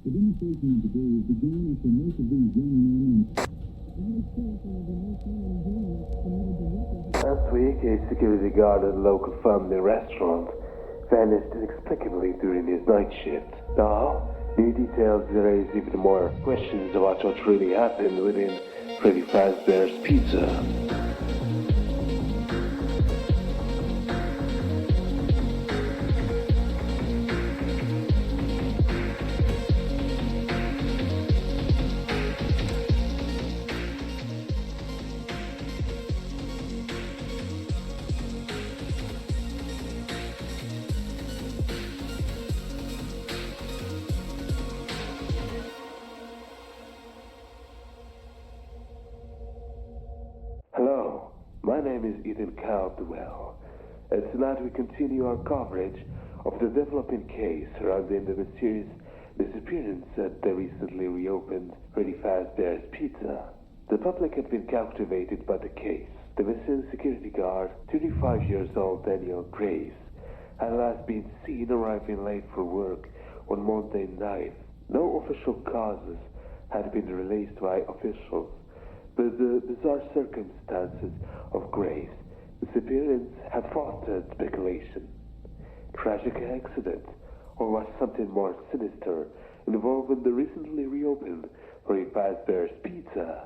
The demonstration today began after most of these young men Last week, a security guard at a local family restaurant vanished inexplicably during his night shift. Now, new details raise even more questions about what really happened within Freddy Fazbear's Pizza. Hello, my name is Ethan Caldwell, and tonight we continue our coverage of the developing case surrounding the mysterious disappearance at the recently reopened Freddy Fazbear's Pizza. The public had been captivated by the case. The missing security guard, 25 years old Daniel Grace, had last been seen arriving late for work on Monday night. No official causes had been released by officials, but the bizarre circumstances of Grace's disappearance had fostered speculation. Tragic accident, or was something more sinister involving the recently reopened Freddy Fazbear's Pizza?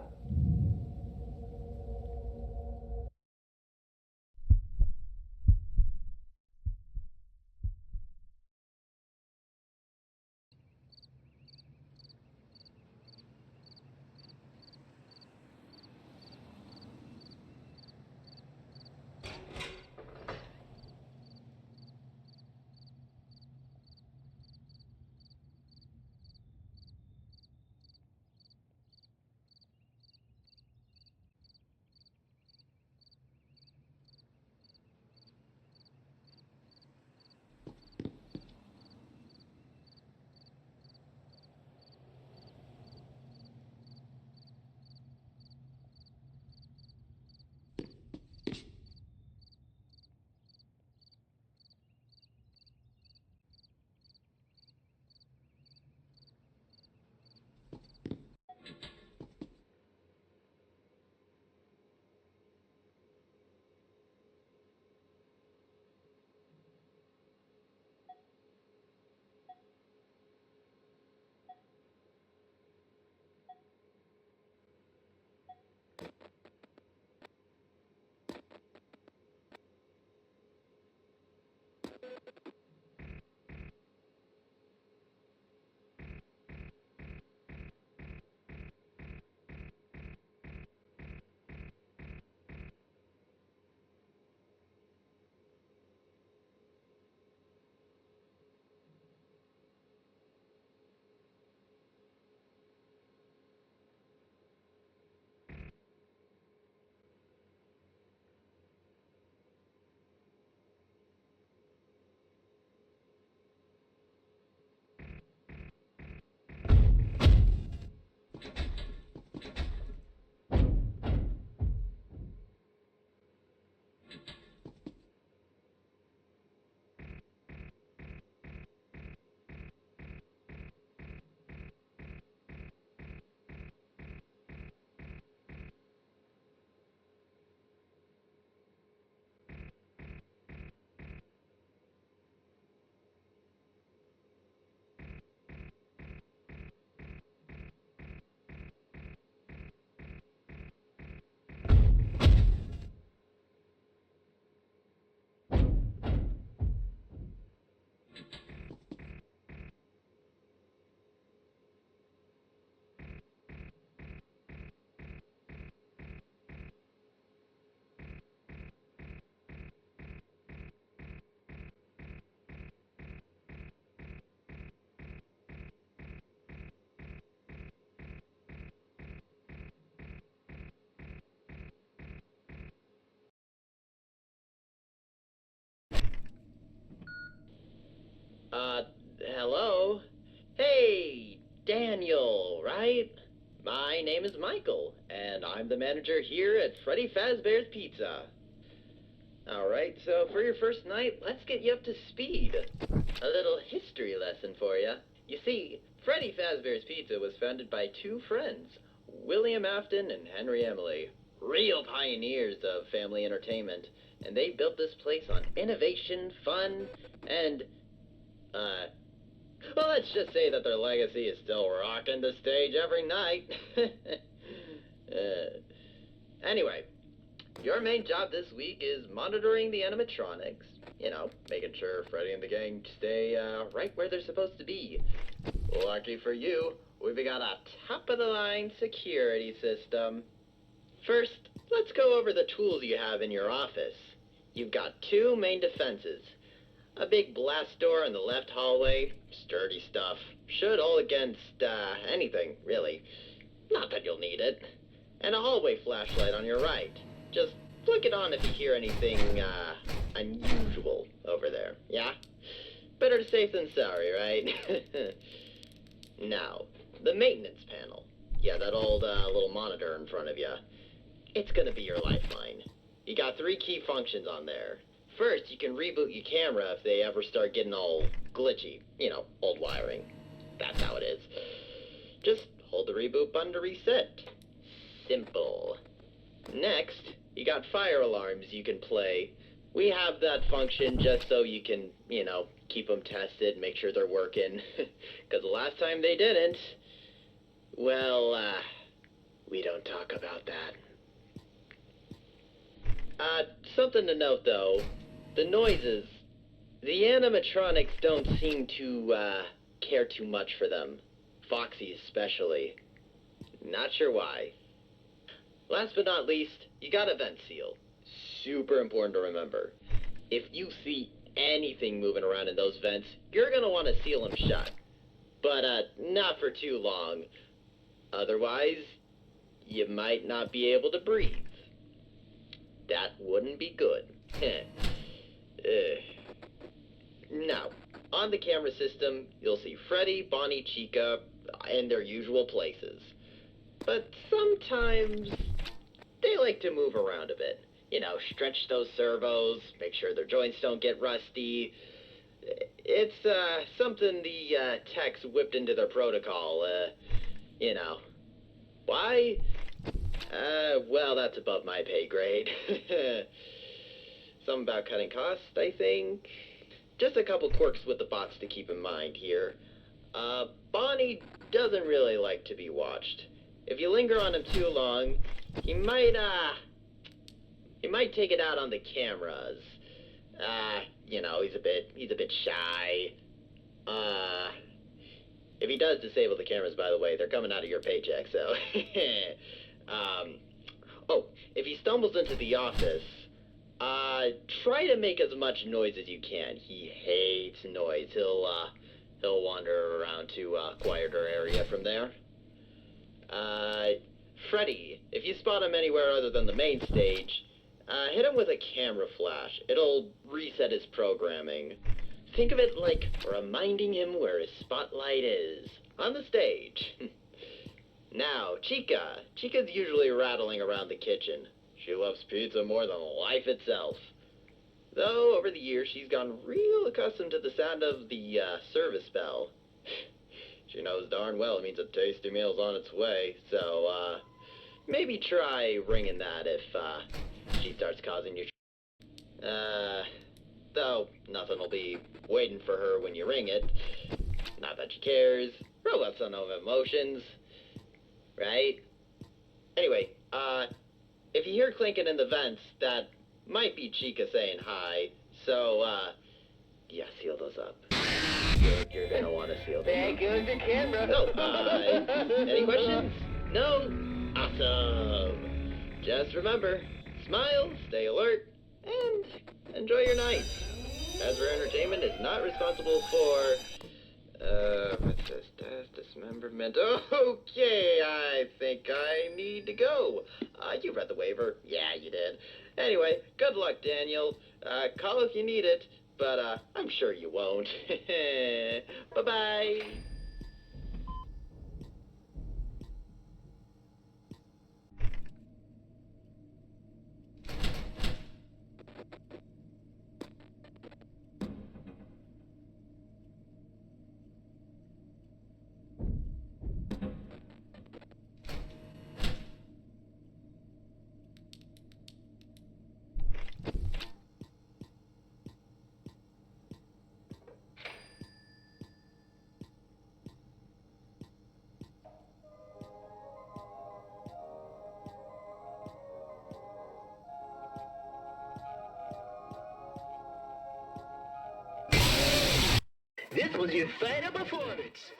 Hello? Hey, Daniel, right? My name is Michael, and I'm the manager here at Freddy Fazbear's Pizza. Alright, so for your first night, let's get you up to speed. A little history lesson for you. You see, Freddy Fazbear's Pizza was founded by two friends, William Afton and Henry Emily, real pioneers of family entertainment, and they built this place on innovation, fun, and, well, let's just say that their legacy is still rocking the stage every night. Anyway, your main job this week is monitoring the animatronics. You know, making sure Freddy and the gang stay right where they're supposed to be. Lucky for you, we've got a top-of-the-line security system. First, let's go over the tools you have in your office. You've got two main defenses. A big blast door in the left hallway, sturdy stuff. Should hold against, anything, really. Not that you'll need it. And a hallway flashlight on your right. Just flick it on if you hear anything, unusual over there, yeah? Better safe than sorry, right? Now, the maintenance panel. Yeah, that old, little monitor in front of you. It's gonna be your lifeline. You got 3 key functions on there. First, you can reboot your camera if they ever start getting all glitchy. You know, old wiring. That's how it is. Just hold the reboot button to reset. Simple. Next, you got fire alarms you can play. We have that function just so you can, you know, keep them tested, make sure they're working. Because the last time they didn't, well, we don't talk about that. Something to note, though. The noises. The animatronics don't seem to, care too much for them. Foxy especially. Not sure why. Last but not least, you got a vent seal. Super important to remember. If you see anything moving around in those vents, you're gonna want to seal them shut. But, not for too long. Otherwise, you might not be able to breathe. That wouldn't be good. Now, on the camera system, you'll see Freddy, Bonnie, Chica, in their usual places. But sometimes, they like to move around a bit. You know, stretch those servos, make sure their joints don't get rusty. It's, something the, techs whipped into their protocol, you know. Why? Well, that's above my pay grade. Something about cutting costs, I think. Just a couple quirks with the bots to keep in mind here. Bonnie doesn't really like to be watched. If you linger on him too long, he might take it out on the cameras. You know, he's a bit shy. If he does disable the cameras, by the way, they're coming out of your paycheck, so. Oh, if he stumbles into the office, try to make as much noise as you can. He hates noise. He'll wander around to a quieter area from there. Freddy, if you spot him anywhere other than the main stage, hit him with a camera flash. It'll reset his programming. Think of it like reminding him where his spotlight is. On the stage. Now, Chica. Chica's usually rattling around the kitchen. She loves pizza more than life itself. Though, over the years, she's gotten real accustomed to the sound of the, service bell. She knows darn well it means a tasty meal's on its way, so, maybe try ringing that if, she starts causing you though, nothing will be waiting for her when you ring it. Not that she cares. Robots don't know emotions. Right? Anyway, if you hear clinking in the vents, that might be Chica saying hi. So, yeah, seal those up. You're gonna want to seal them There up. goes the camera. Oh, any questions? No? Awesome. Just remember, smile, stay alert, and enjoy your night. Fazbear Entertainment is not responsible for, what's this? Dismemberment. Okay, I think I need to go. You read the waiver. Yeah, you did. Anyway, good luck, Daniel. Call if you need it, but, I'm sure you won't. Bye-bye. shows you final performance.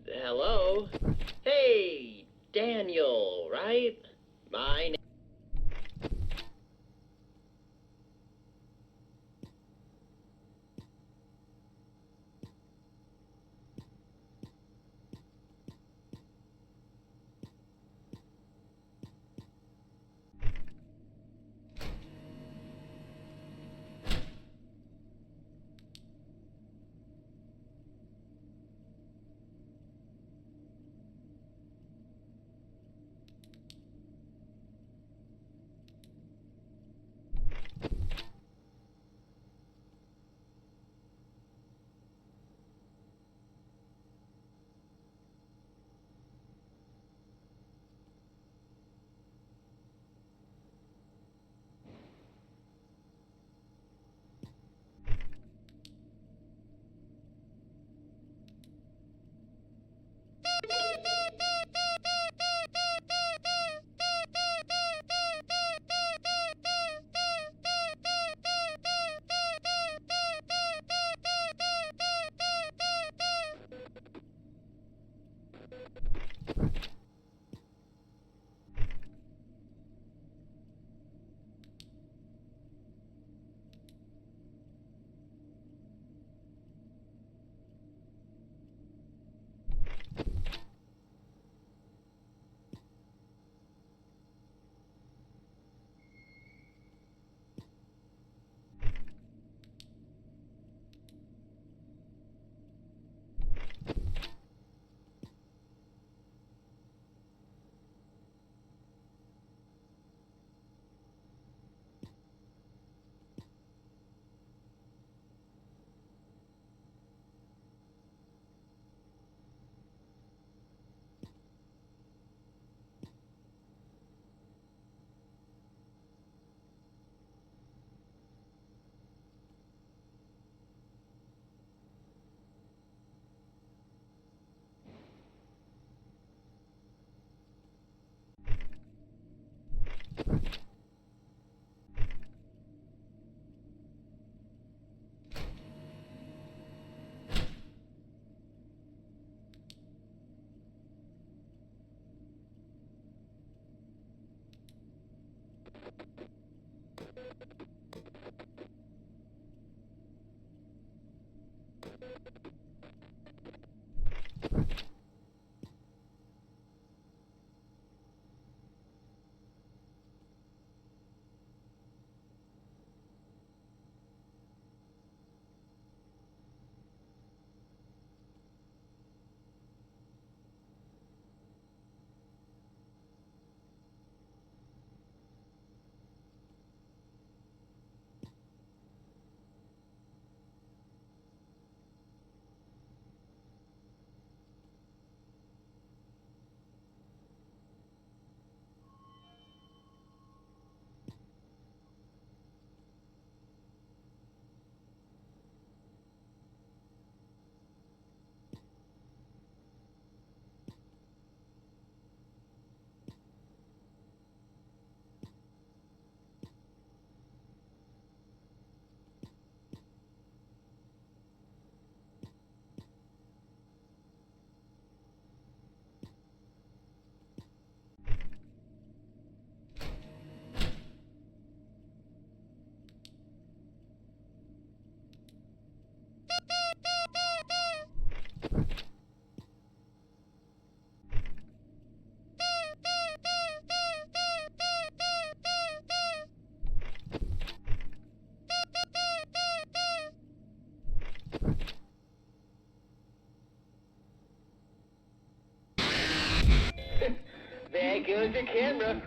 Hello? Hey, Daniel, right? My name... There goes the camera.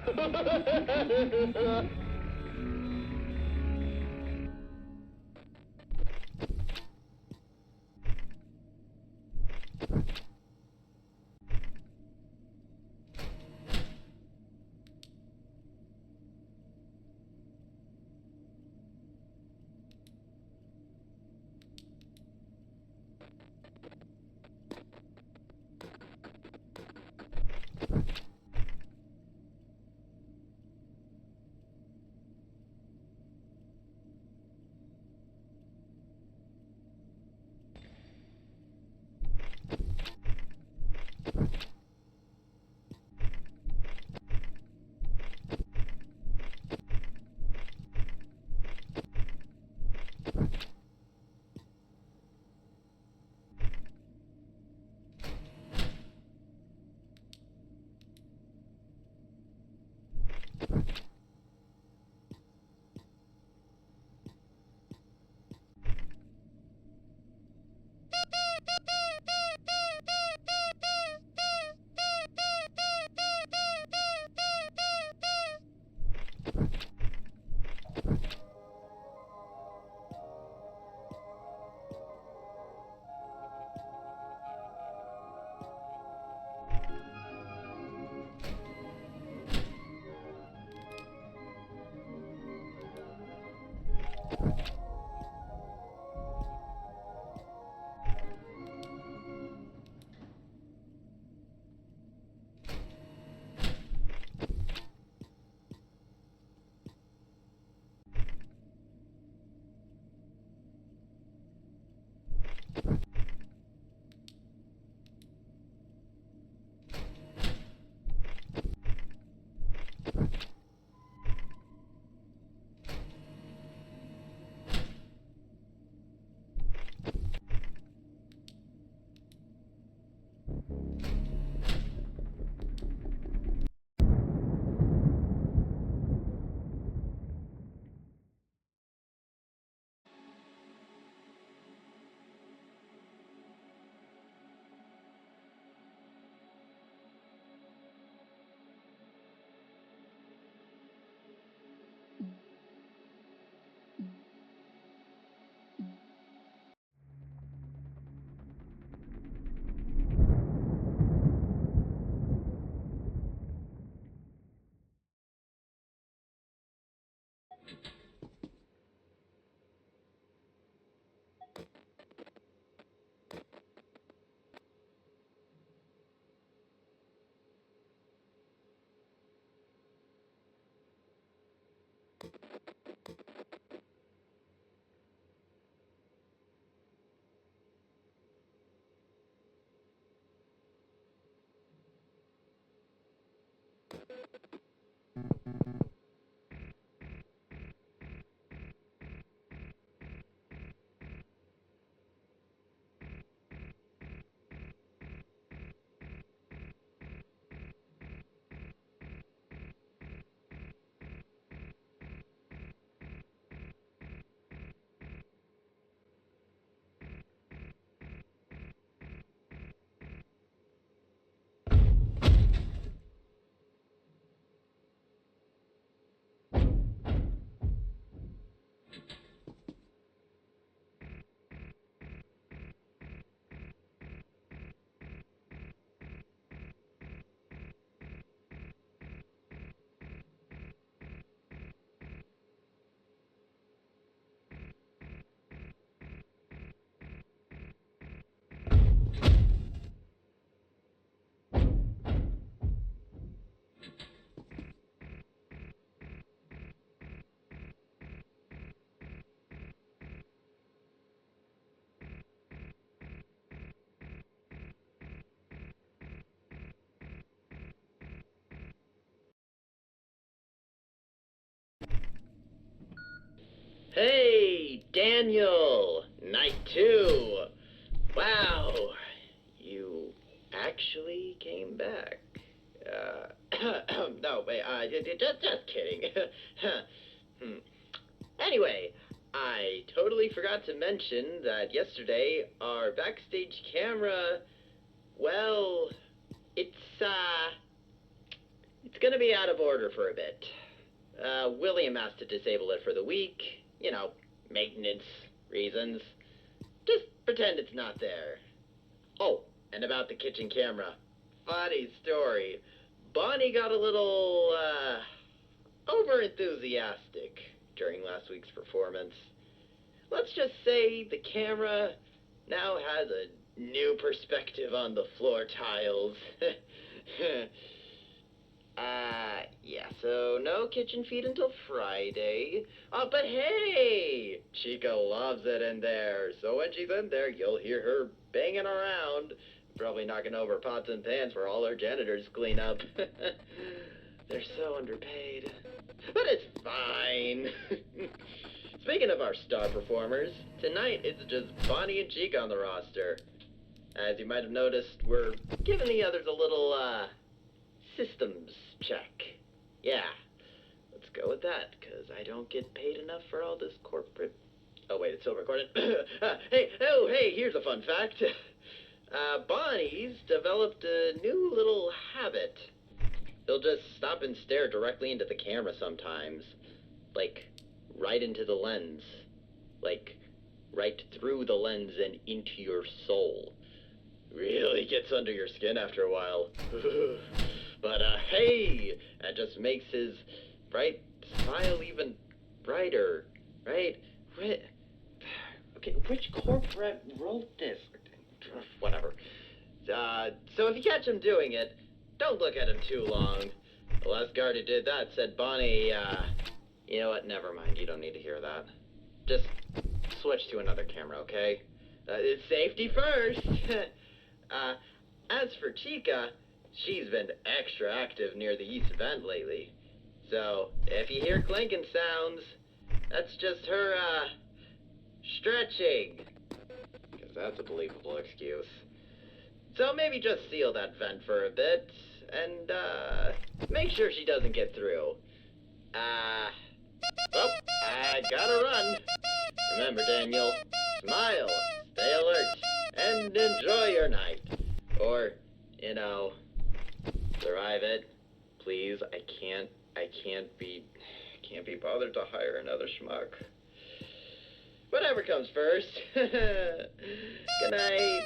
Hey, Daniel! Night 2! Wow, you actually came back. No, wait, just kidding. Anyway, I totally forgot to mention that yesterday our backstage camera, well, it's, gonna be out of order for a bit. William has to disable it for the week. You know, maintenance reasons. Just pretend it's not there. Oh, and about the kitchen camera. Funny story. Bonnie got a little, over-enthusiastic during last week's performance. Let's just say the camera now has a new perspective on the floor tiles. Yeah, so no kitchen feed until Friday. But hey! Chica loves it in there, so when she's in there, you'll hear her banging around, probably knocking over pots and pans for all her janitors to clean up. They're so underpaid. But it's fine. Speaking of our star performers, tonight it's just Bonnie and Chica on the roster. As you might have noticed, we're giving the others a little, systems check. Yeah, let's go with that, because I don't get paid enough for all this corporate... Oh, wait, it's still recording. Hey, here's a fun fact. Bonnie's developed a new little habit. He'll just stop and stare directly into the camera sometimes. Like, right into the lens. Like, right through the lens and into your soul. Really gets under your skin after a while. But, hey, that just makes his bright smile even brighter, right? Okay, which corporate wrote this? Whatever. So if you catch him doing it, don't look at him too long. The last guard who did that said, Bonnie, you know what, never mind, you don't need to hear that. Just switch to another camera, okay? It's safety first. As for Chica, she's been extra active near the East Vent lately. So, if you hear clinking sounds, that's just her, stretching. Because that's a believable excuse. So maybe just seal that vent for a bit, and, make sure she doesn't get through. Oh, I gotta run. Remember, Daniel, smile, stay alert, and enjoy your night. Or, you know, survive it. Please, I can't be bothered to hire another schmuck. Whatever comes first. Good night.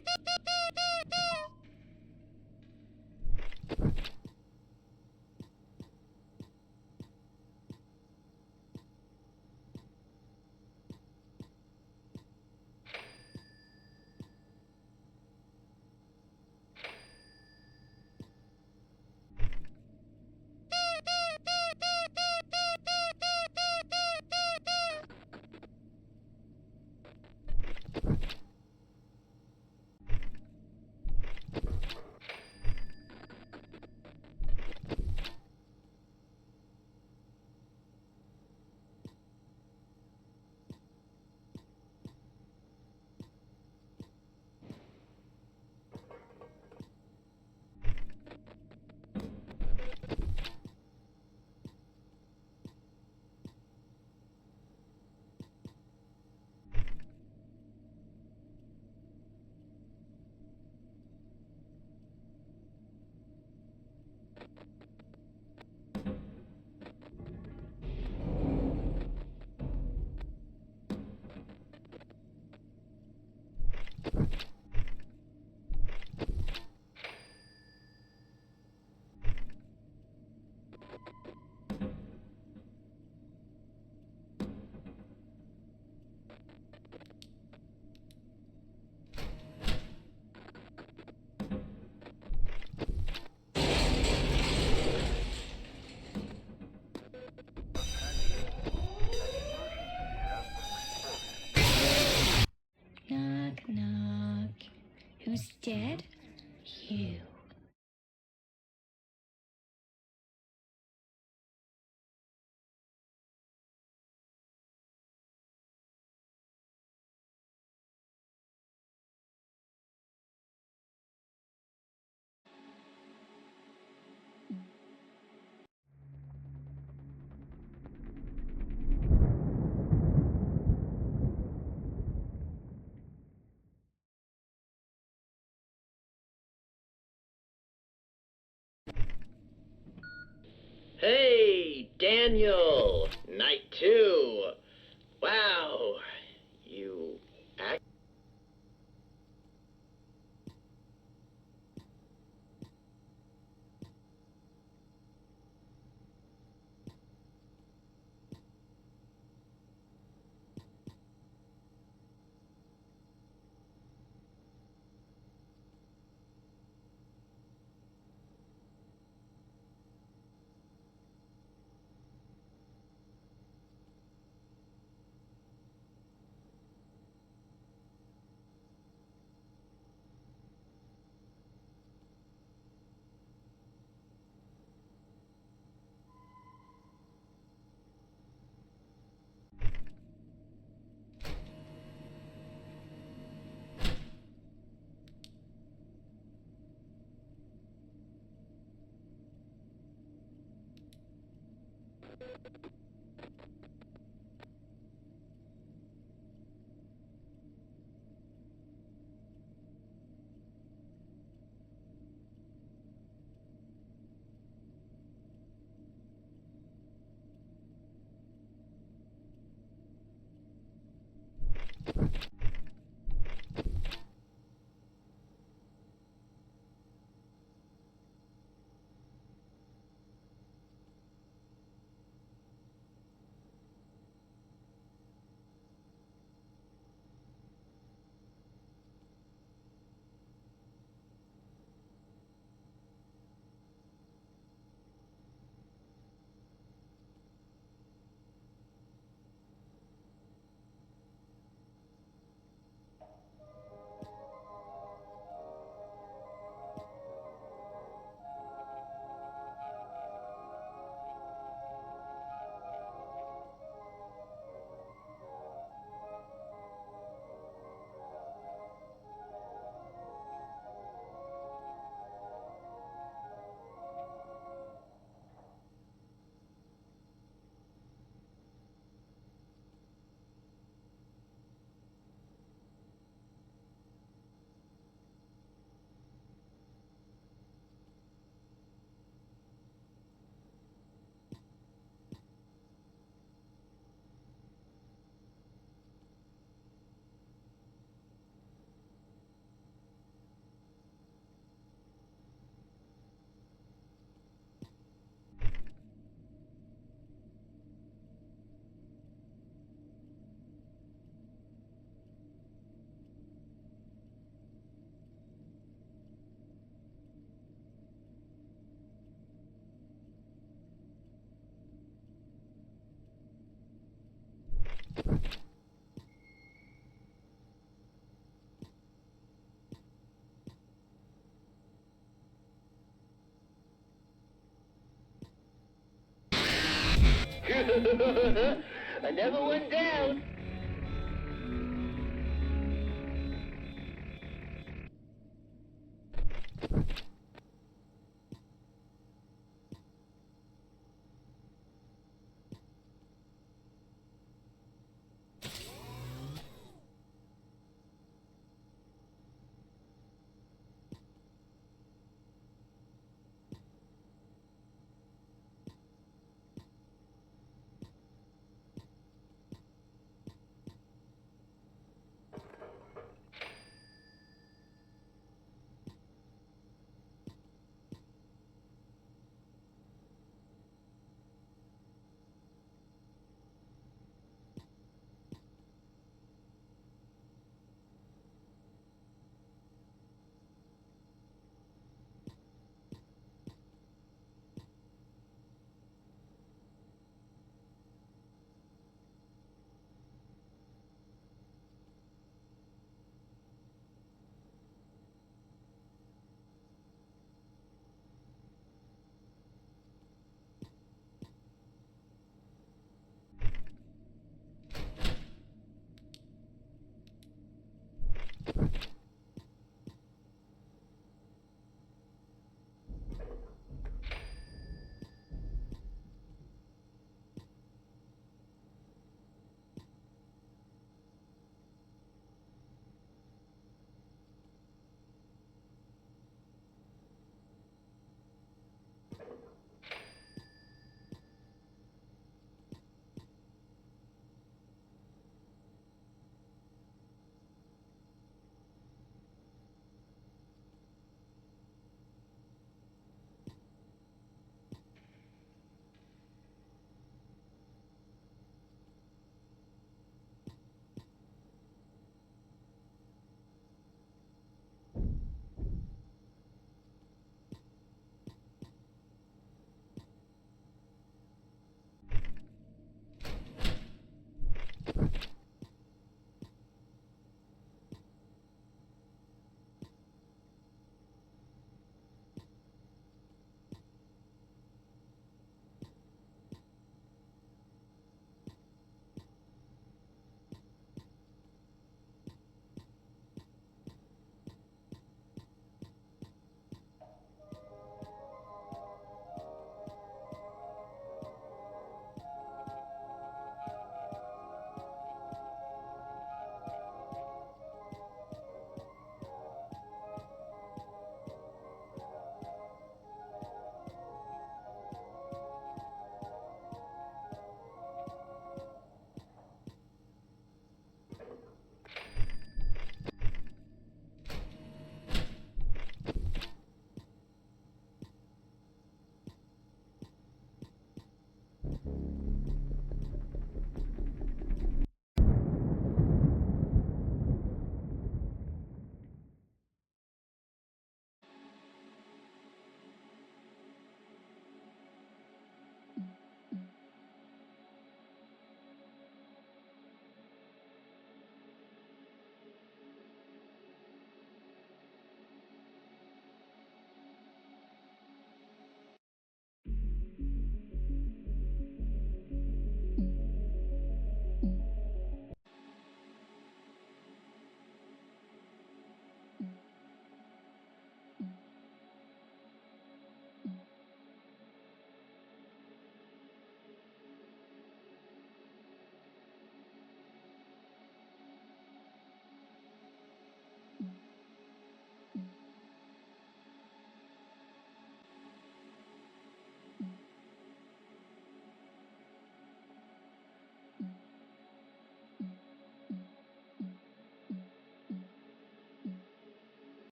Hey, Daniel! Night 2! Wow! You act. Another one down!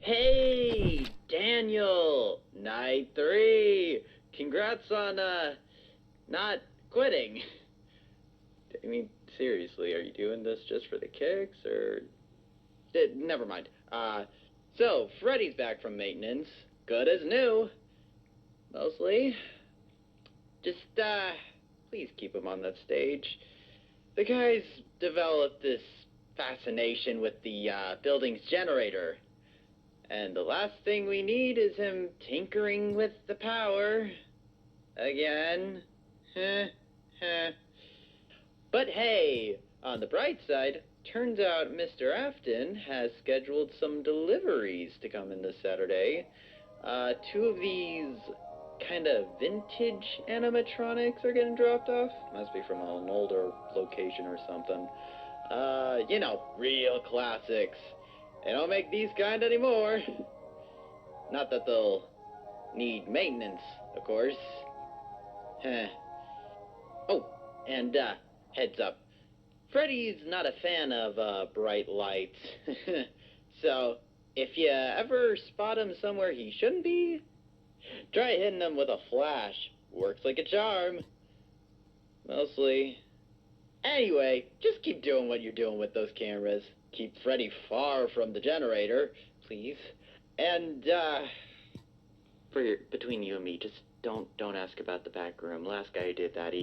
Hey, Daniel! Night 3! Congrats on, not quitting. I mean, seriously, are you doing this just for the kicks, or... never mind. So, Freddy's back from maintenance. Good as new. Mostly. Just, please keep him on that stage. The guy's developed this fascination with the, building's generator. And the last thing we need is him tinkering with the power. Again. But hey, on the bright side, turns out Mr. Afton has scheduled some deliveries to come in this Saturday. 2 of these kind of vintage animatronics are getting dropped off. Must be from an older location or something. You know, real classics. They don't make these kind anymore. Not that they'll need maintenance, of course. Oh, and, heads up. Freddy's not a fan of, bright lights. So, if you ever spot him somewhere he shouldn't be, try hitting him with a flash. Works like a charm. Mostly. Anyway, just keep doing what you're doing with those cameras. Keep Freddy far from the generator, please. And, between you and me, just don't ask about the back room. Last guy who did that,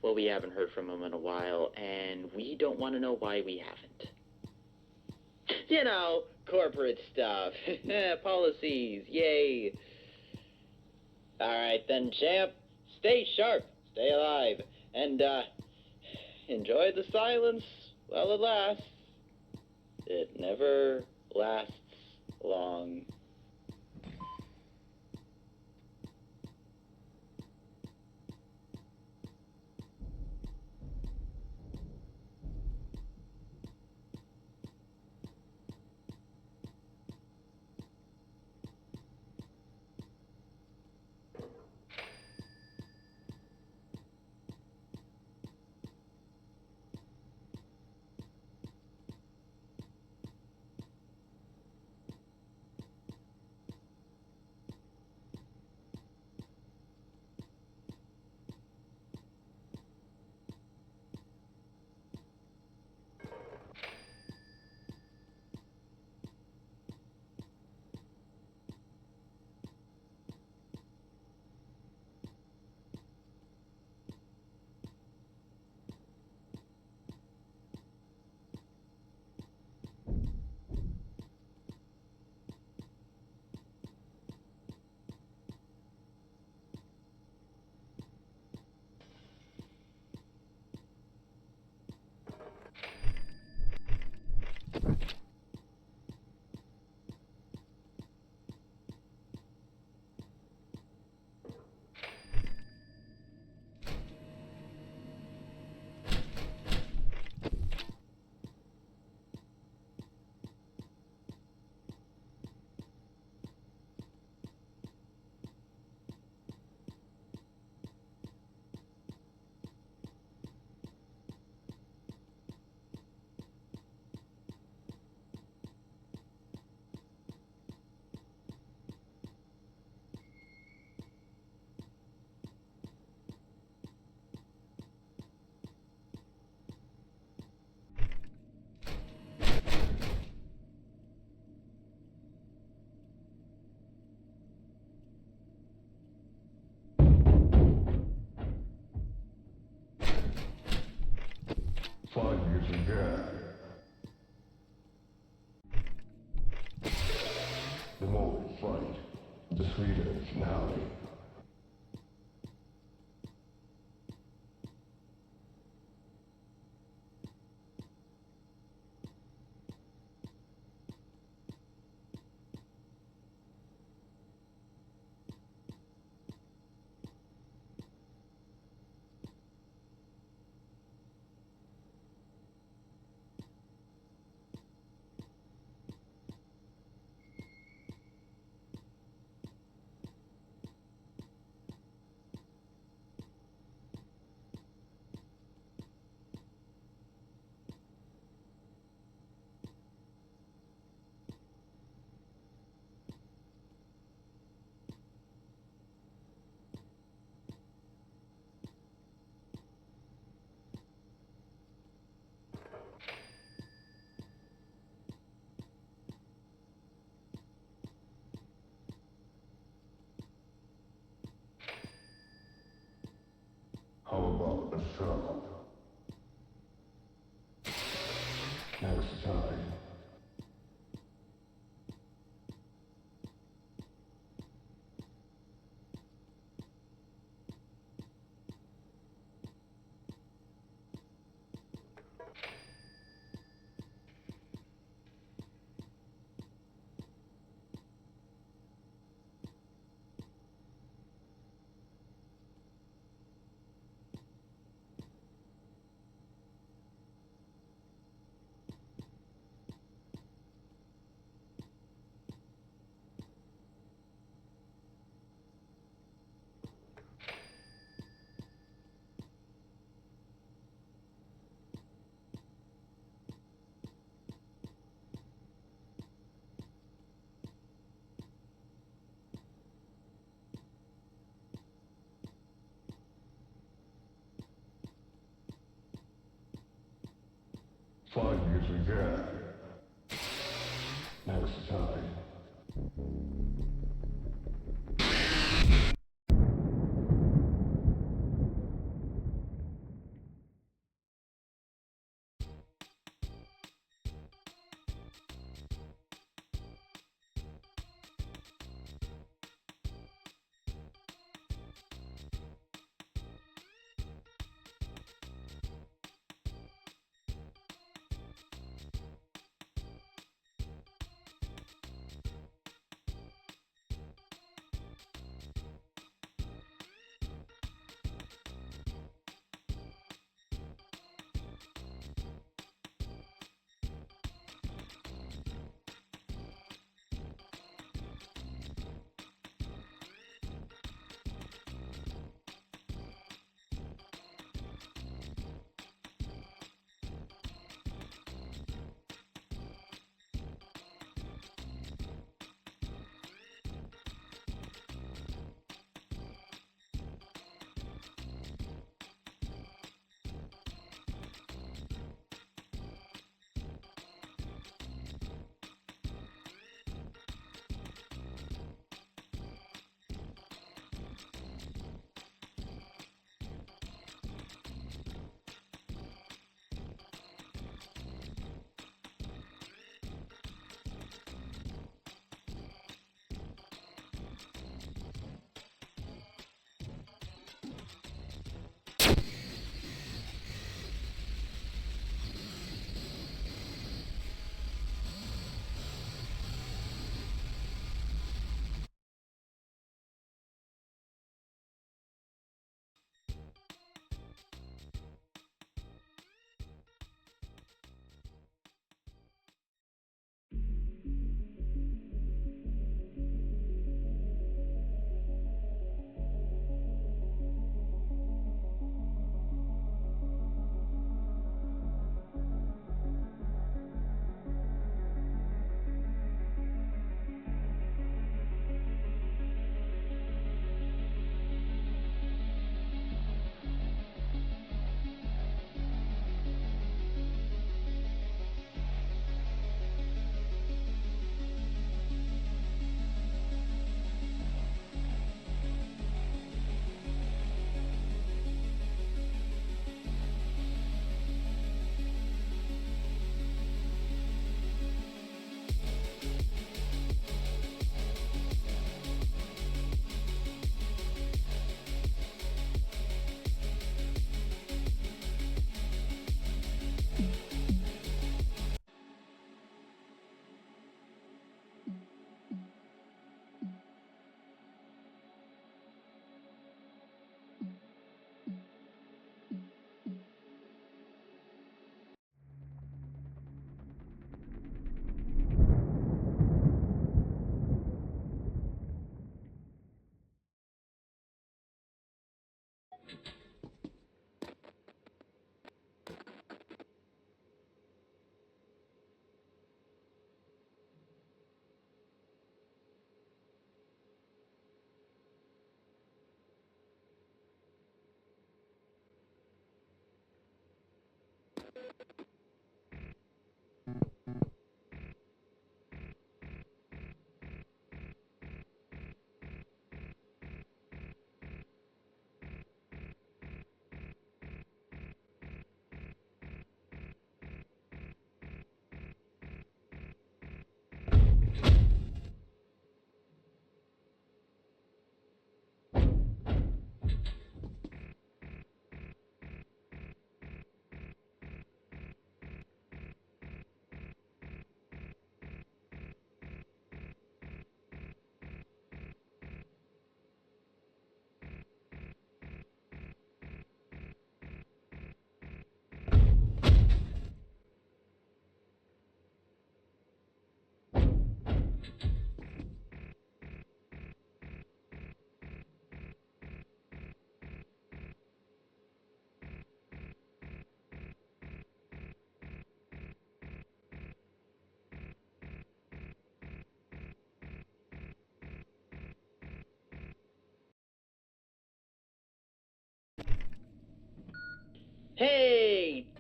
well, we haven't heard from him in a while, and we don't want to know why we haven't. You know, corporate stuff. Policies, yay. Alright then, champ. Stay sharp, stay alive, and, enjoy the silence while it lasts. It never lasts long. trouble. Next time. Find you again. Next time.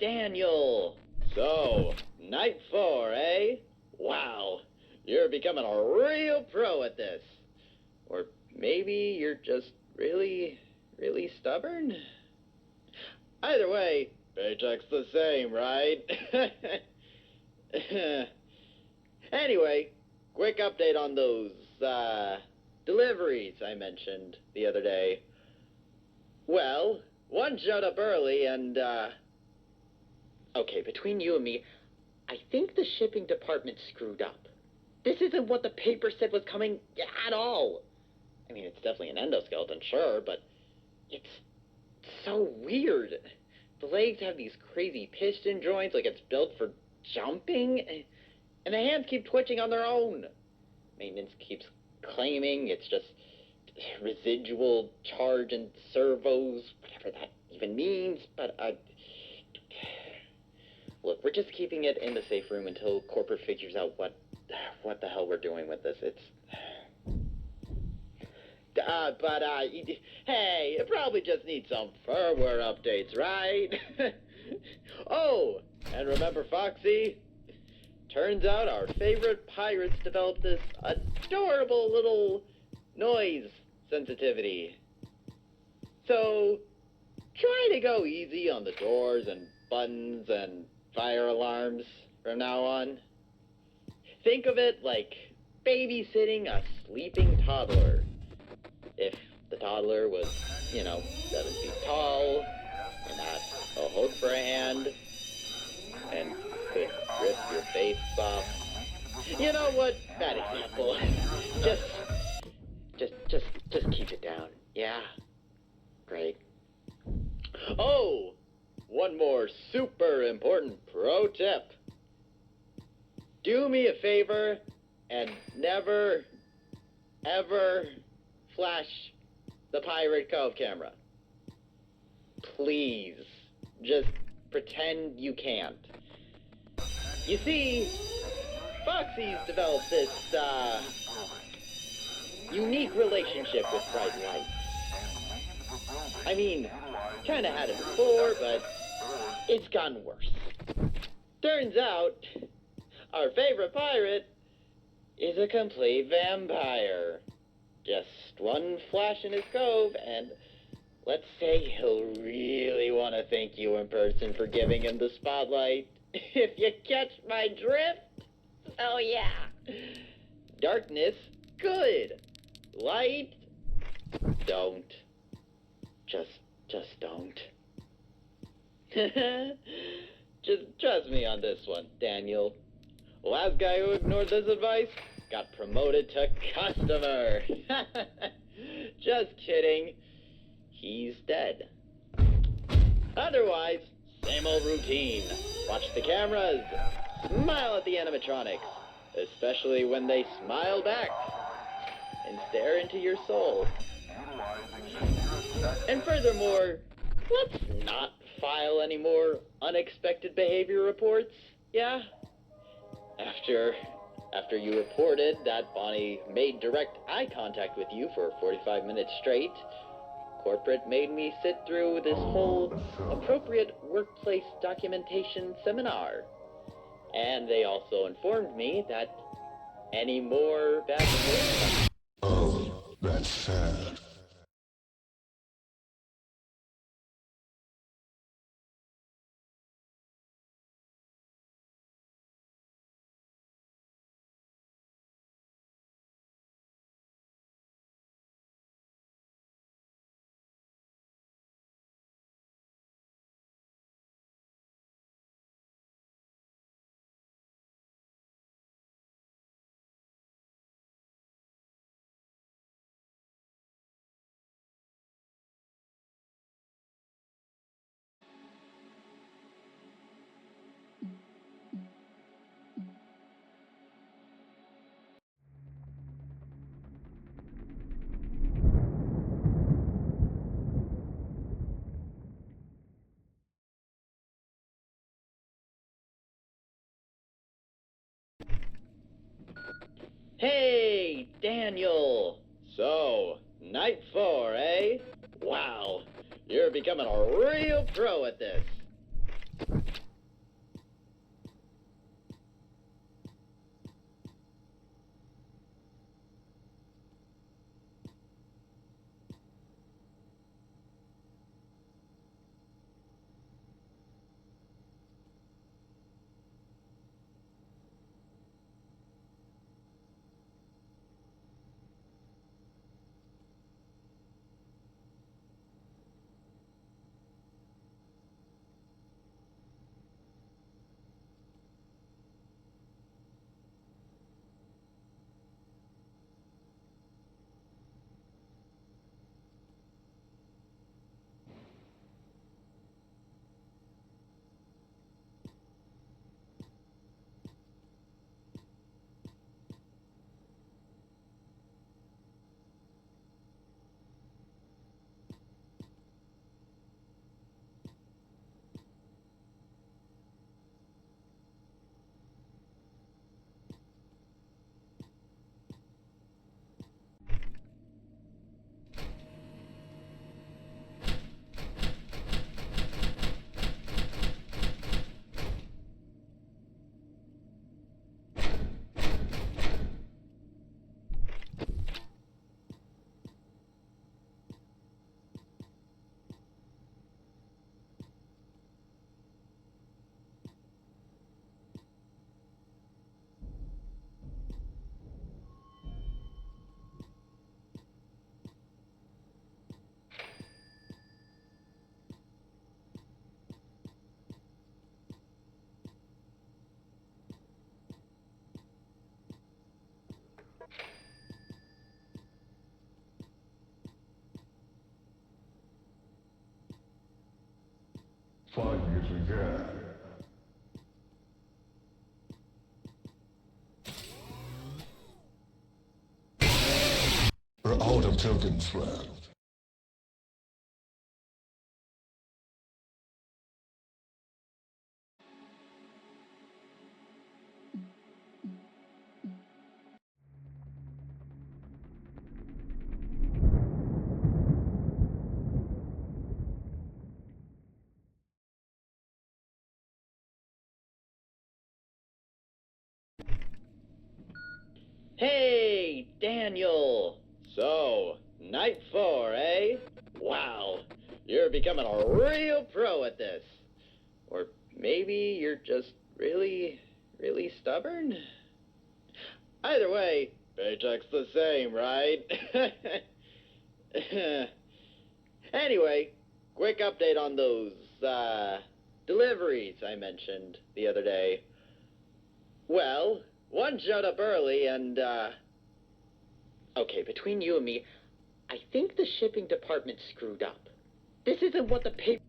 Daniel! So, night 4, eh? Wow, you're becoming a real pro at this. Or maybe you're just really, really stubborn? Either way, paycheck's the same, right? Anyway, quick update on those, deliveries I mentioned the other day. Well, one showed up early and, okay, between you and me, I think the shipping department screwed up. This isn't what the paper said was coming at all. I mean, it's definitely an endoskeleton, sure, but it's so weird. The legs have these crazy piston joints, like it's built for jumping, and the hands keep twitching on their own. Maintenance keeps claiming it's just residual charge and servos, whatever that even means, but look, we're just keeping it in the safe room until corporate figures out what the hell we're doing with this. It's hey, it probably just needs some firmware updates, right? Oh, and remember Foxy? Turns out our favorite pirates developed this adorable little noise sensitivity. So, try to go easy on the doors and buttons and fire alarms from now on. Think of it like babysitting a sleeping toddler. If the toddler was, 7 feet tall, and had a hook for a hand, and could rip your face off. You know what? Bad example. Just keep it down. Yeah? Great. Oh! One more super important pro tip. Do me a favor and never, ever flash the Pirate Cove camera. Please. Just pretend you can't. You see, Foxy's developed this, unique relationship with bright lights. I mean, kinda had it before, but it's gotten worse. Turns out, our favorite pirate is a complete vampire. Just one flash in his cove, and let's say he'll really want to thank you in person for giving him the spotlight. If you catch my drift? Oh yeah. Darkness, good. Light, don't. Just don't. Just trust me on this one, Daniel. Last guy who ignored this advice got promoted to customer. Just kidding. He's dead. Otherwise, same old routine. Watch the cameras. Smile at the animatronics. Especially when they smile back. And stare into your soul. And furthermore, let's not file any more unexpected behavior reports, yeah? After you reported that Bonnie made direct eye contact with you for 45 minutes straight, corporate made me sit through this whole appropriate workplace documentation seminar. And they also informed me that any more bad behavior... Oh, that's sad. Hey, Daniel! So, night 4, eh? Wow, you're becoming a real pro at this. 5 years again. We're out of tokens left. Hey, Daniel! So, night 4, eh? Wow, you're becoming a real pro at this. Or maybe you're just really, really stubborn? Either way, paycheck's the same, right? Anyway, quick update on those, deliveries I mentioned the other day. Well, one showed up early and, okay, between you and me, I think the shipping department screwed up. This isn't what the paper...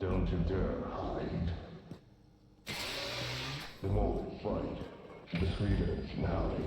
Don't you dare hide. The more we fight, the sweeter the finale.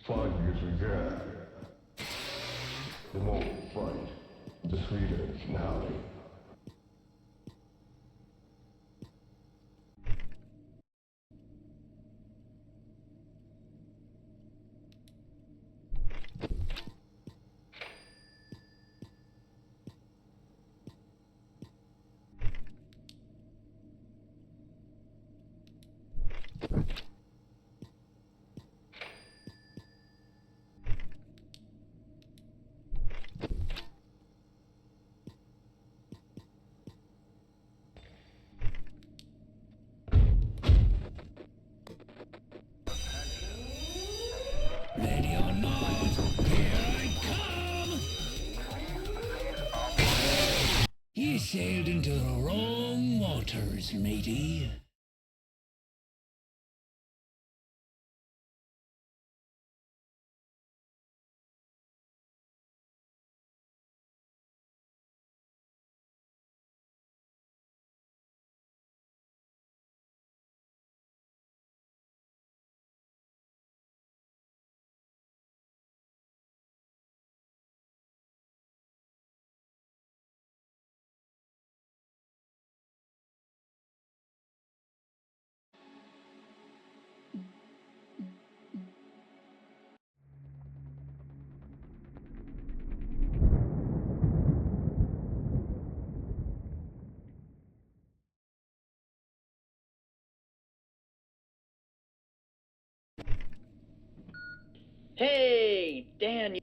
Five years again. The more we fight, the sweeter the finale. We sailed into the wrong waters, matey. Hey, Dan.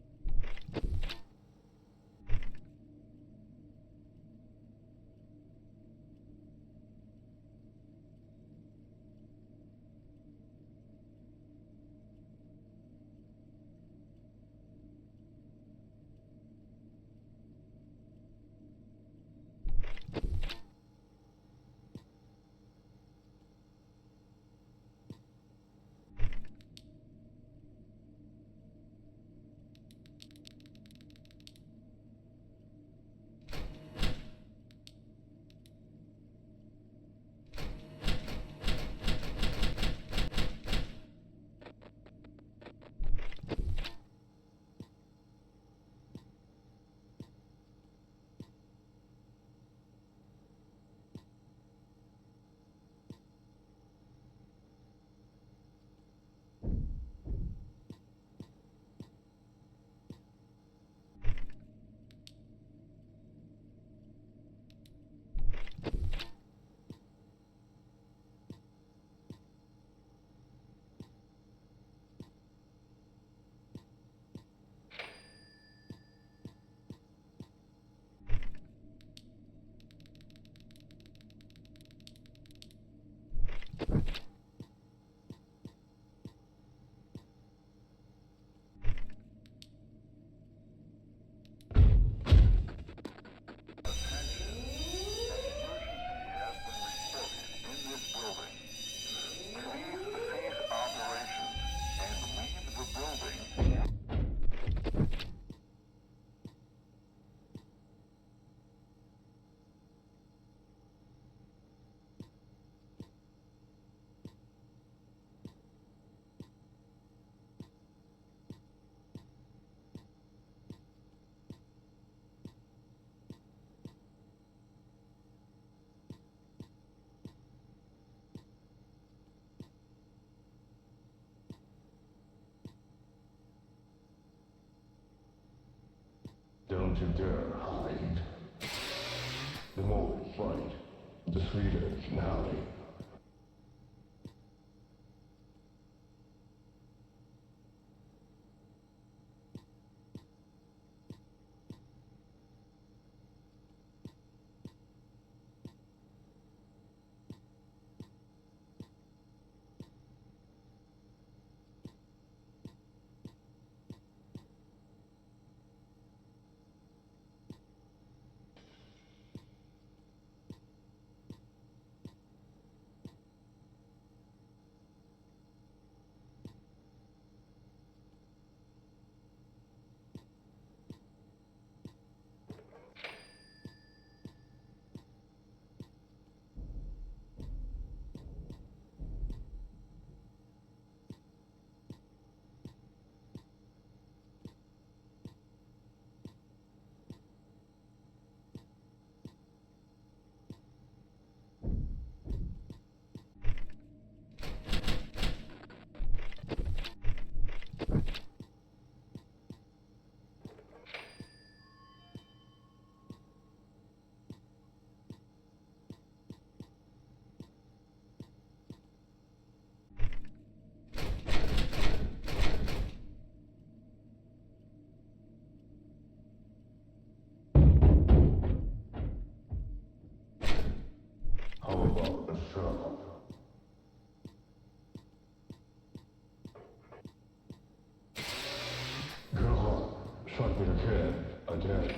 Don't you dare hide. The more we fight, the sweeter the finale. How about a shot? Girl, shot me again.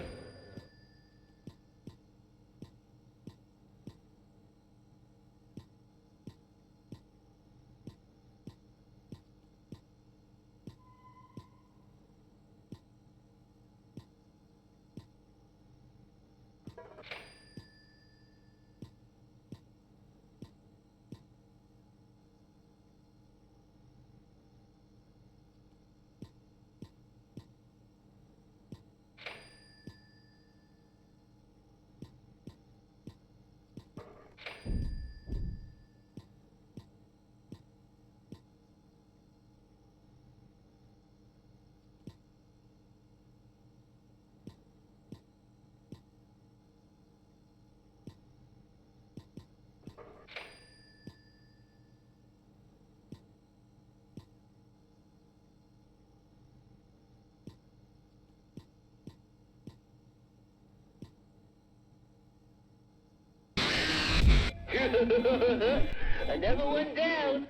Another one down.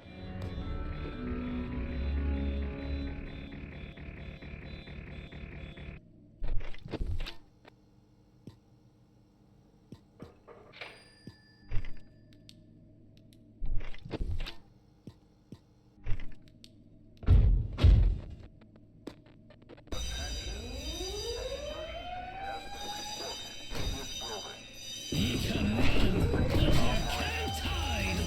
You can run, but you can't hide.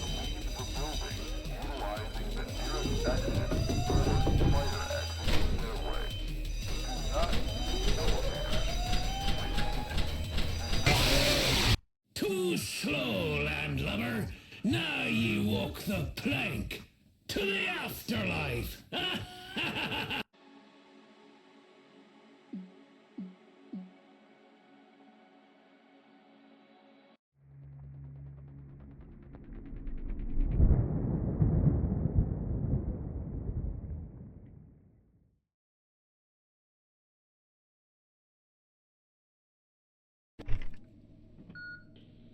Too slow, landlubber. Now you walk the plank to the afterlife.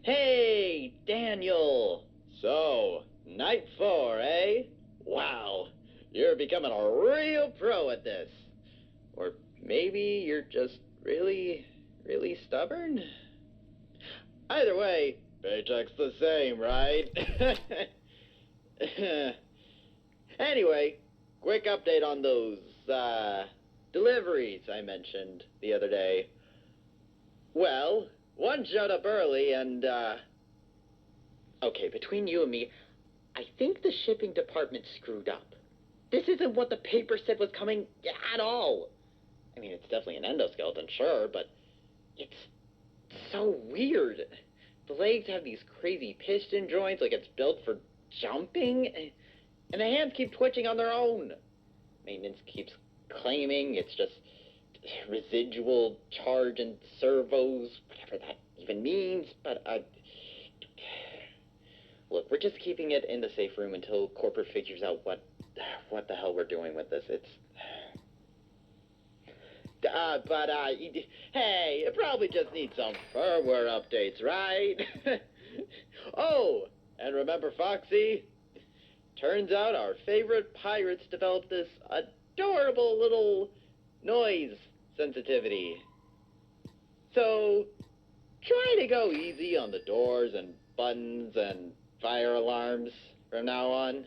Hey, Daniel. So, night 4, eh? Wow, you're becoming a real pro at this. Or maybe you're just really, really stubborn? Either way, paycheck's the same, right? Anyway, quick update on those, deliveries I mentioned the other day. Well, one showed up early and, okay, between you and me, I think the shipping department screwed up. This isn't what the paper said was coming at all. I mean, it's definitely an endoskeleton, sure, but it's so weird. The legs have these crazy piston joints, like it's built for jumping, and the hands keep twitching on their own. Maintenance keeps claiming it's just residual charge and servos, whatever that even means, but look, we're just keeping it in the safe room until corporate figures out what the hell we're doing with this. It's hey, it probably just needs some firmware updates, right? Oh, and remember Foxy? Turns out our favorite pirates developed this adorable little noise sensitivity. So, try to go easy on the doors and buttons and fire alarms from now on.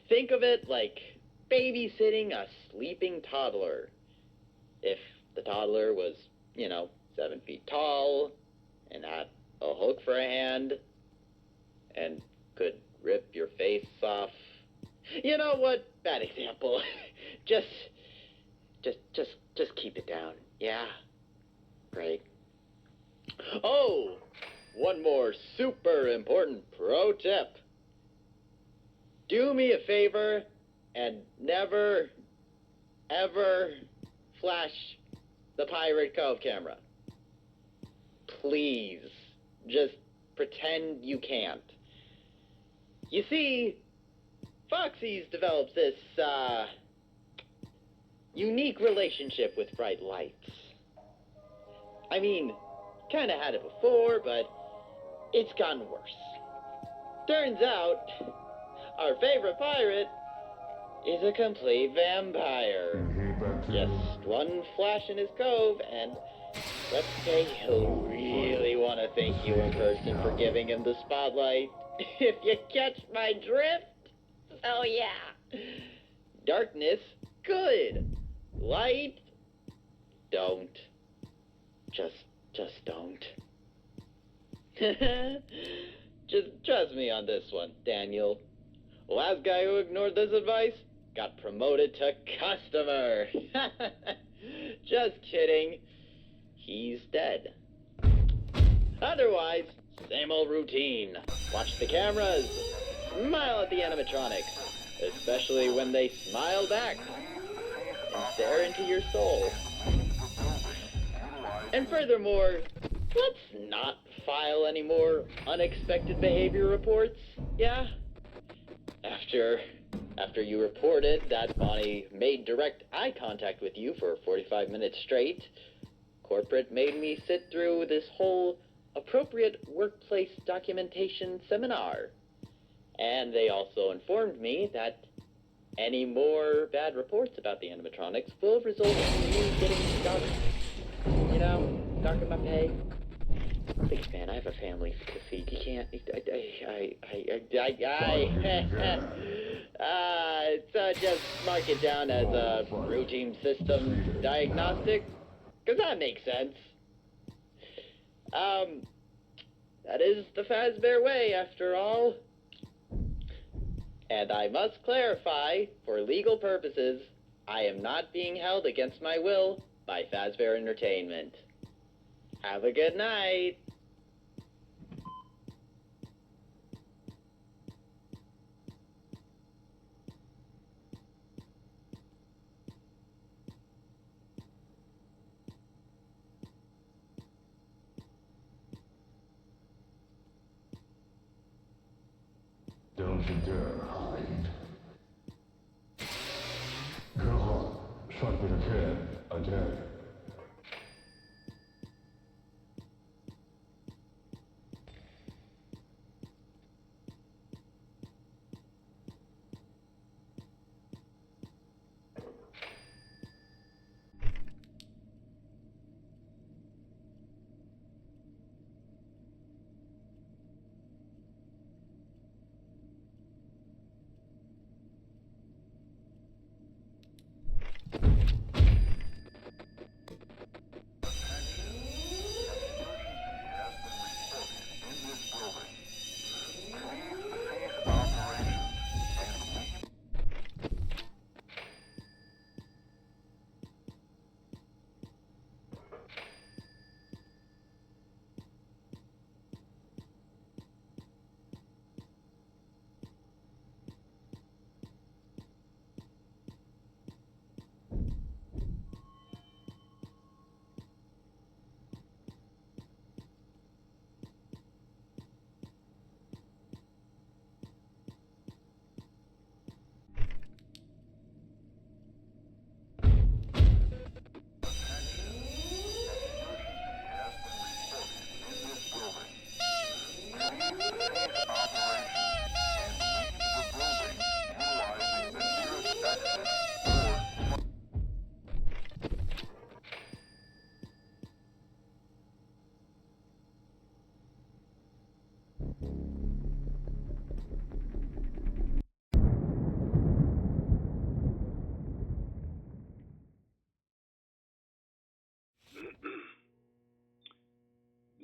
Think of it like babysitting a sleeping toddler. If the toddler was, 7 feet tall and had a hook for a hand and could rip your face off. You know what? Bad example. Just keep it down. Yeah? Great. Oh, one more super important pro tip. Do me a favor and never, ever flash the Pirate Cove camera. Please. Just pretend you can't. You see, Foxy's developed this, unique relationship with bright lights. I mean, kinda had it before, but it's gotten worse. Turns out, our favorite pirate is a complete vampire. Just one flash in his cove, and let's say he'll really want to thank you in person for giving him the spotlight. If you catch my drift? Oh yeah. Darkness, good. Light, don't. Just don't. Just trust me on this one, Daniel. Last guy who ignored this advice got promoted to customer. Just kidding. He's dead. Otherwise, same old routine. Watch the cameras. Smile at the animatronics. Especially when they smile back. And stare into your soul. And furthermore, let's not file any more unexpected behavior reports, yeah? After you reported that Bonnie made direct eye contact with you for 45 minutes straight, corporate made me sit through this whole appropriate workplace documentation seminar. And they also informed me that any more bad reports about the animatronics will result in me getting stuck. You know, stuck in my pay. Big fan, I have a family to feed. You can't. So just mark it down as a routine system diagnostic, because that makes sense. That is the Fazbear way, after all. And I must clarify, for legal purposes, I am not being held against my will by Fazbear Entertainment. Have a good night. Don't you dare hide. Go on, sharp it again, again.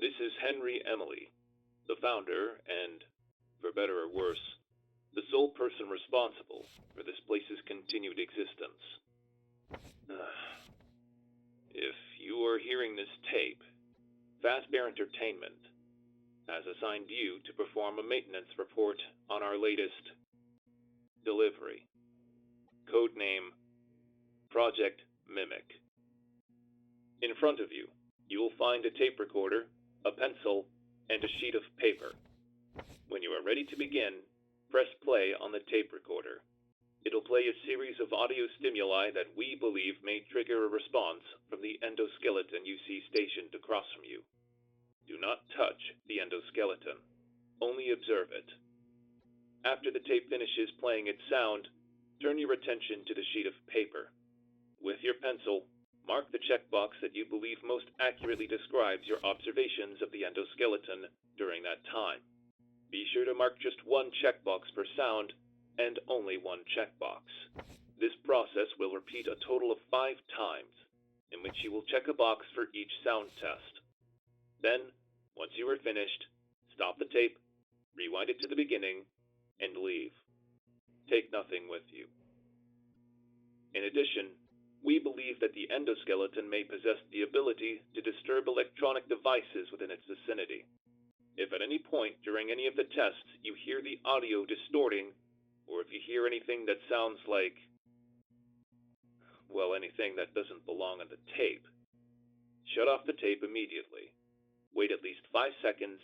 This is Henry Emily, the founder and, for better or worse, the sole person responsible for this place's continued existence. If you are hearing this tape, Fazbear Entertainment has assigned you to perform a maintenance report on our latest delivery. Codename Project Mimic. In front of you, you will find a tape recorder, a pencil, and a sheet of paper. When you are ready to begin, press play on the tape recorder. It'll play a series of audio stimuli that we believe may trigger a response from the endoskeleton you see stationed across from you. Do not touch the endoskeleton. Only observe it. After the tape finishes playing its sound, turn your attention to the sheet of paper. With your pencil, mark the checkbox that you believe most accurately describes your observations of the endoskeleton during that time. Be sure to mark just one checkbox per sound, and only one checkbox. This process will repeat a total of 5 times, in which you will check a box for each sound test. Then, once you are finished, tape, rewind it to the beginning, and leave. Take nothing with you. In addition, we believe that the endoskeleton may possess the ability to disturb electronic devices within its vicinity. If at any point during any of the tests you hear the audio distorting, or if you hear anything that sounds like, well, anything that doesn't belong on the tape, shut off the tape immediately. Wait at least 5 seconds,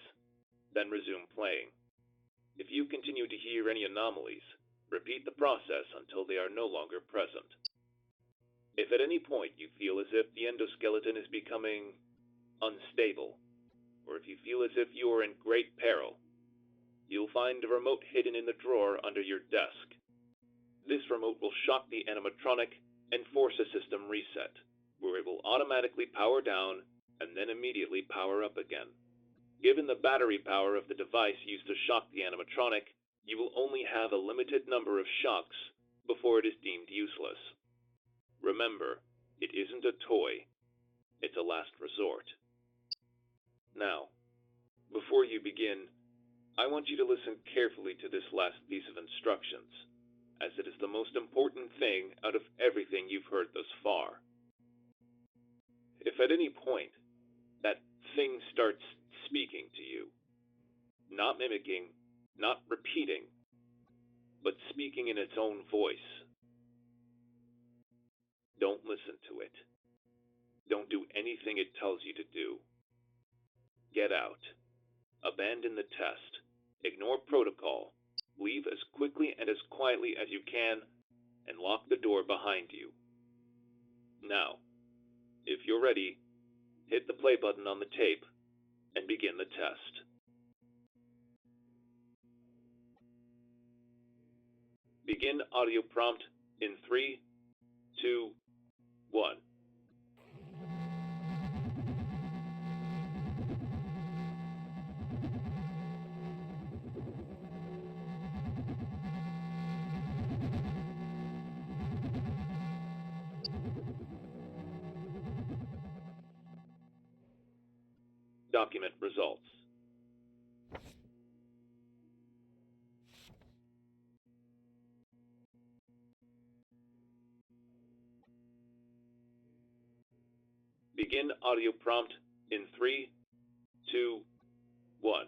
then resume playing. If you continue to hear any anomalies, repeat the process until they are no longer present. If at any point you feel as if the endoskeleton is becoming unstable, or if you feel as if you are in great peril, you'll find a remote hidden in the drawer under your desk. This remote will shock the animatronic and force a system reset, where it will automatically power down and then immediately power up again. Given the battery power of the device used to shock the animatronic, you will only have a limited number of shocks before it is deemed useless. Remember, it isn't a toy, it's a last resort. Now, before you begin, I want you to listen carefully to this last piece of instructions, as it is the most important thing out of everything you've heard thus far. If at any point that thing starts speaking to you, not mimicking, not repeating, but speaking in its own voice, don't listen to it. Don't do anything it tells you to do. Get out. Abandon the test. Ignore protocol. Leave as quickly and as quietly as you can, and lock the door behind you. Now, if you're ready, hit the play button on the tape and begin the test. Begin audio prompt in 3, 2, 1. Document results. Begin audio prompt in 3, 2, 1.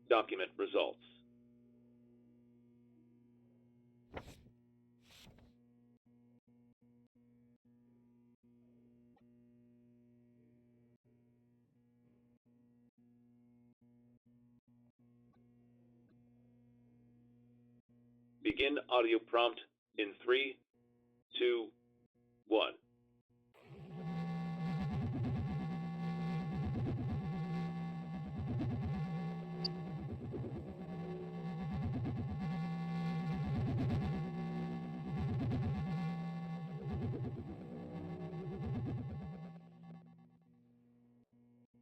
Document results. Begin audio prompt in 3, 2, 1.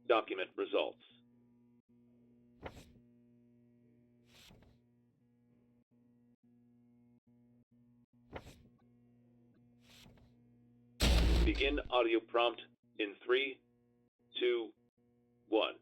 Document results. Begin audio prompt in 3, 2, 1.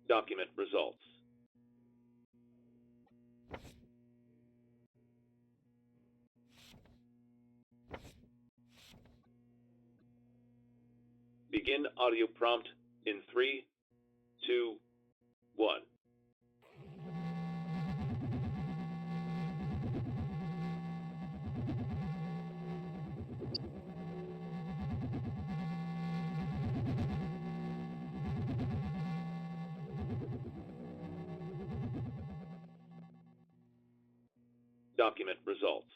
Document results. Begin audio prompt in 3, 2, 1. Document results.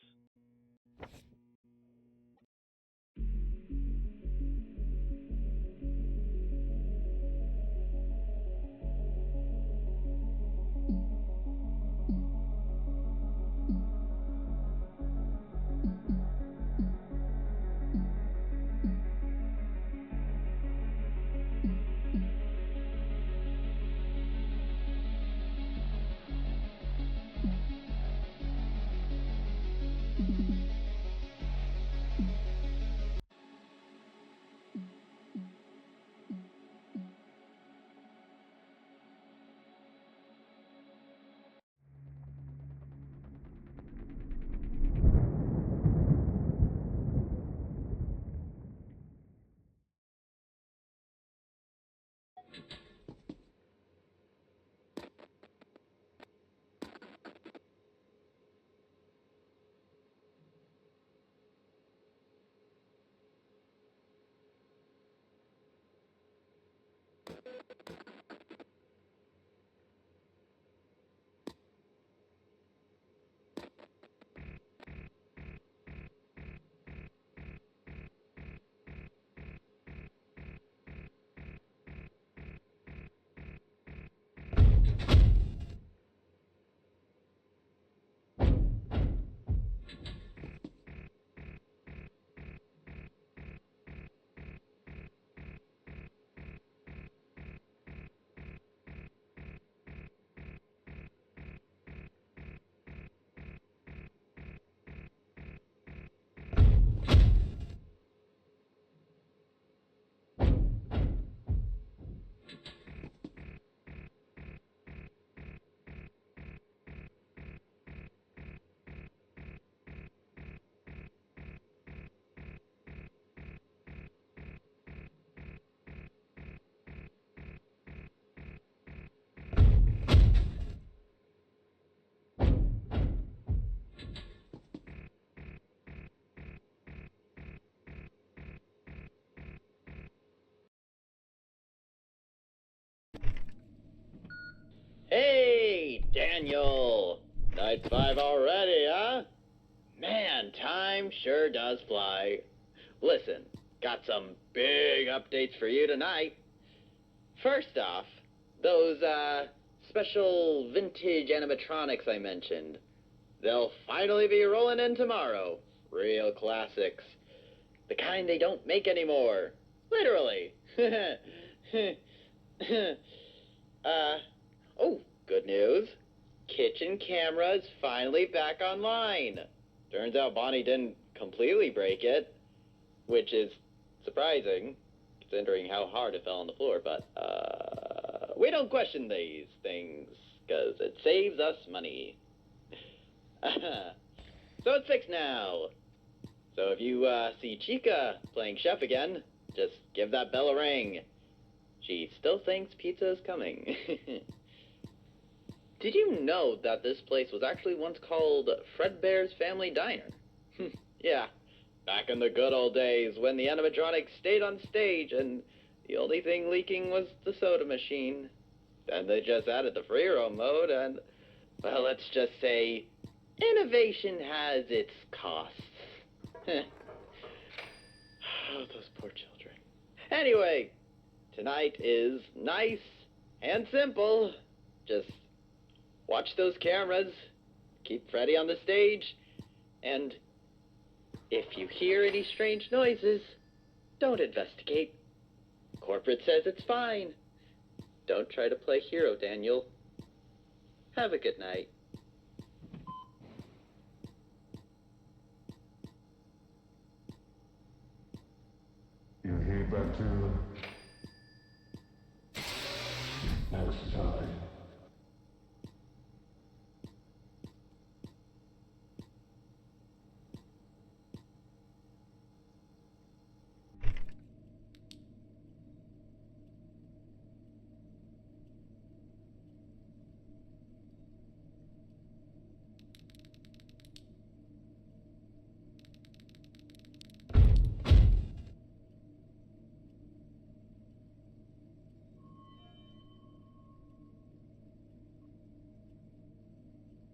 Daniel! Night 5 already, huh? Man, time sure does fly. Listen, got some big updates for you tonight. First off, those, special vintage animatronics I mentioned. They'll finally be rolling in tomorrow. Real classics. The kind they don't make anymore. Literally. Oh, good news. Kitchen camera's finally back online. Turns out Bonnie didn't completely break it, which is surprising, considering how hard it fell on the floor, but, we don't question these things, because it saves us money. So it's fixed now. So if you, see Chica playing chef again, just give that bell a ring. She still thinks pizza is coming. Did you know that this place was actually once called Fredbear's Family Diner? Yeah, back in the good old days when the animatronics stayed on stage and the only thing leaking was the soda machine. Then they just added the free roam mode and, well, let's just say, innovation has its costs. Oh, those poor children. Anyway, tonight is nice and simple. Just watch those cameras, keep Freddy on the stage, and if you hear any strange noises, don't investigate. Corporate says it's fine. Don't try to play hero, Daniel. Have a good night. You hear back to next time.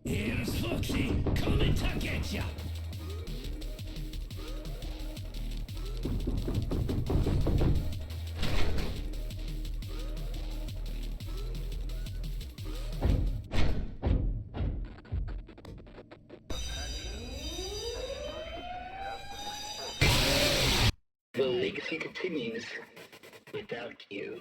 Here's Foxy, coming to get ya! The legacy continues without you.